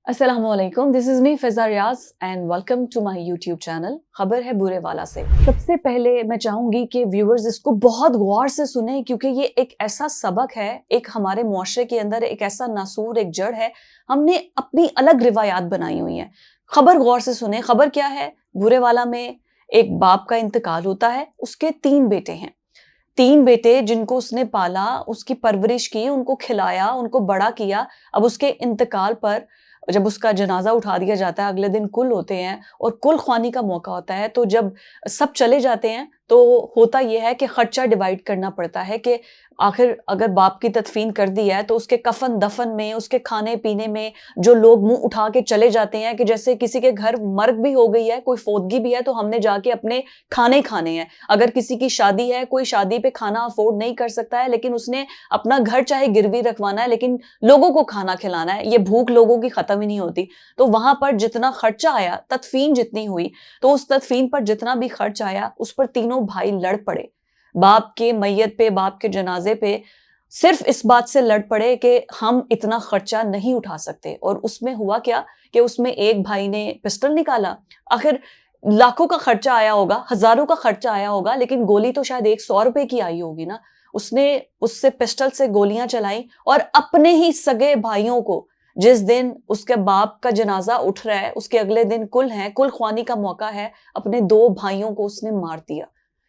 अस्सलामुअलैकुम, this is me Fiza Riaz and welcome to my YouTube channel खबर है बुरे वाला से। सबसे पहले मैं चाहूँगी कि व्यूअर्स इसको बहुत गौर से सुनें क्योंकि ये एक ऐसा सबक है, एक हमारे मुआशरे के अंदर एक ऐसा नासूर एक जड़ है, हमने अपनी अलग रिवायात बनाई हुई हैं। खबर गौर से सुनें, खबर क्या है? बुरे वाला में एक बाप का इंतकाल होता है, उसके 3 बेटे हैं। 3 बेटे जिनको उसने पाला, उसकी परवरिश की, उनको खिलाया, उनको बड़ा किया। अब उसके इंतकाल पर जब उसका जनाज़ा उठा दिया जाता है, अगले दिन कुल होते हैं और कुल ख्वानी का मौका होता है, तो जब सब चले जाते हैं, तो होता ये है कि खर्चा डिवाइड करना पड़ता है कि आखिर अगर बाप की तदफ़ीन कर दी है, तो उसके कफ़न-दफ़न में, उसके खाने-पीने में जो लोग मुँह उठा के चले जाते हैं कि जैसे किसी के घर मर्ग भी हो गई है, कोई फ़ौतगी भी है, तो हमने जाके अपने खाने खाने हैं। अगर किसी की शादी है, कोई शादी पे खाना अफ़ोर्ड नहीं कर सकता है, लेकिन उसने अपना घर चाहे गिरवी रखवाना है, लेकिन लोगों को खाना खिलाना है, ये भूख लोगों की खत्म ही नहीं होती। तो वहां पर जितना खर्चा आया, तदफीन जितनी हुई, तो उस तदफीन पर जितना भी खर्च आया, उस पर तीनों भाई लड़ पड़े। बाप के मैयत पे, बाप के जनाजे पे सिर्फ इस बात से लड़ पड़े कि हम इतना खर्चा नहीं उठा सकते। और उसमें हुआ क्या कि उसमें एक भाई ने पिस्टल निकाला। आखिर लाखों का खर्चा आया होगा, हजारों का खर्चा आया होगा, लेकिन गोली तो शायद 100 रुपए की आई होगी ना। उसने उससे पिस्टल से गोलियां चलाई और अपने ही सगे भाइयों को, जिस दिन उसके बाप का जनाजा उठ रहा है, उसके अगले दिन कुल है, कुल ख्वानी का मौका है, अपने 2 भाइयों को उसने मार दिया।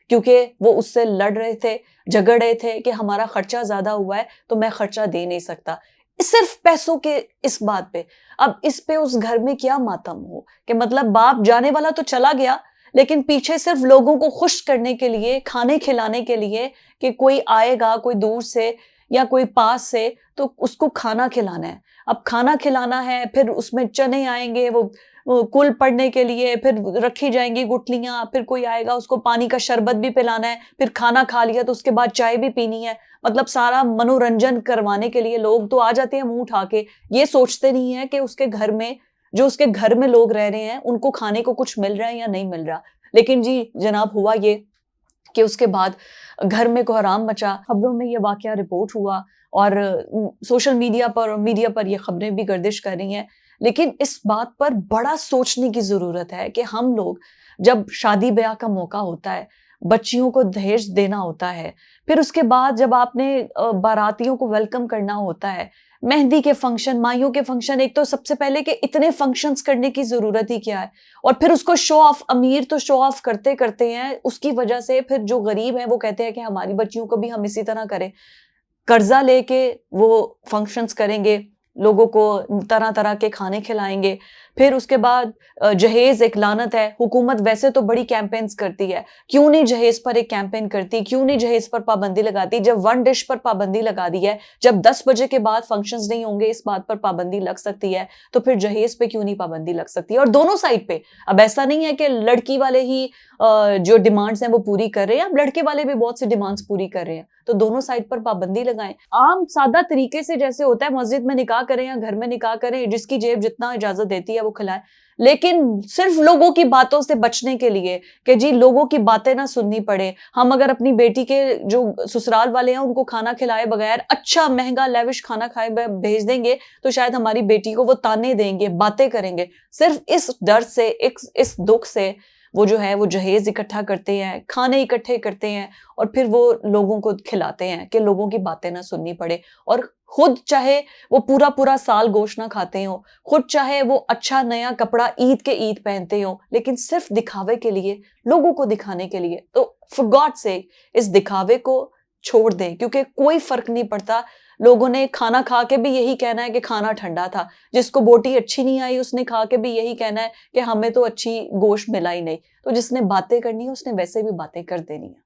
क्योंकि वो उससे लड़ रहे थे, झगड़ रहे थे कि हमारा खर्चा ज्यादा हुआ है, तो मैं खर्चा दे नहीं सकता। सिर्फ पैसों के इस बात पे। अब इस पे उस घर में क्या मातम हो कि मतलब बाप जाने वाला तो चला गया, लेकिन पीछे सिर्फ लोगों को खुश करने के लिए, खाने खिलाने के लिए कि कोई आएगा, कोई दूर से या कोई पास से, तो उसको खाना खिलाना है। अब खाना खिलाना है, फिर उसमें चने आएँगे, वो कुल पड़ने के लिए, फिर रखी जाएँगी गुठलियाँ, फिर कोई आएगा उसको पानी का शरबत भी पिलाना है, फिर खाना खा लिया तो उसके बाद चाय भी पीनी है। मतलब सारा मनोरंजन करवाने के लिए लोग तो आ जाते हैं मुँह उठा के। ये सोचते नहीं है कि उसके घर में, जो उसके घर में लोग रह रहे हैं, उनको खाने को कुछ मिल रहा है या नहीं मिल रहा। लेकिन जी जनाब, हुआ ये कि उसके बाद घर में कोहराम मचा, खबरों में ये वाकया रिपोर्ट हुआ और सोशल मीडिया पर ये खबरें भी गर्दिश कर रही हैं। लेकिन इस बात पर बड़ा सोचने की ज़रूरत है कि हम लोग जब शादी-ब्याह का मौका होता है, बच्चियों को दहेज देना होता है, फिर उसके बाद जब आपने बारातियों को वेलकम करना होता है, मेहंदी के फंक्शन, माइयों के फंक्शन, एक तो सबसे पहले कि इतने फंक्शंस करने की ज़रूरत ही क्या है? और फिर उसको शो ऑफ, अमीर तो शो ऑफ करते करते हैं, उसकी वजह से फिर जो गरीब हैं वो कहते हैं कि हमारी बच्चियों को भी हम इसी तरह करें। कर्जा लेके वो फंक्शंस करेंगे, लोगों को तरह-तरह के खाने खिलाएँगे। फिर उसके बाद जहेज़ एक लानत है, हुकूमत वैसे तो बड़ी कैम्पेन्स करती है, क्यों नहीं जहेज़ पर एक कैम्पेन करती, क्यों नहीं जहेज़ पर पाबंदी लगाती? जब वन डिश पर पाबंदी लगा दी है, जब 10 बजे के बाद फंक्शंस नहीं होंगे, इस बात पर पाबंदी लग सकती है, तो फिर जहेज़ पे क्यों नहीं पाबंदी लग सकती है? और दोनों साइड पे। अब ऐसा नहीं है कि लड़की वाले ही जो डिमांड्स हैं वो पूरी कर रहे हैं, अब लड़के वाले भी बहुत सी डिमांड्स पूरी कर रहे हैं, तो दोनों साइड पर पाबंदी लगाएं। आम सादा तरीके से जैसे होता है, मस्जिद में निकाह करें या घर में निकाह करें, जिसकी जेब जितना इजाजत देती है वो खिलाए। लेकिन सिर्फ लोगों की बातों से बचने के लिए कि जी लोगों की बातें ना सुननी पड़े, हम अगर अपनी बेटी के जो ससुराल वाले हैं उनको खाना खिलाए बगैर अच्छा महंगा लेविश खाना खाए भेज देंगे, तो शायद हमारी बेटी को वो ताने देंगे, बातें करेंगे। सिर्फ इस डर से, इस दुख से वो जो है वो जहेज इकट्ठा करते हैं, खाने इकट्ठे करते हैं और फिर वो लोगों को खिलाते हैं कि लोगों की बातें ना सुननी पड़े। और खुद चाहे वो पूरा-पूरा साल गोश्त ना खाते हों, खुद चाहे वो अच्छा नया कपड़ा ईद के ईद पहनते हों, लेकिन सिर्फ दिखावे के लिए, लोगों को दिखाने के लिए, तो फॉर गॉड सेक इस दिखावे को छोड़ दें, क्योंकि कोई फ़र्क नहीं पड़ता। लोगों ने खाना खा के भी यही कहना है कि खाना ठंडा था। जिसको बोटी अच्छी नहीं आई उसने खा के भी यही कहना है कि हमें तो अच्छी गोश्त मिला ही नहीं। तो जिसने बातें करनी है उसने वैसे भी बातें कर देनी है।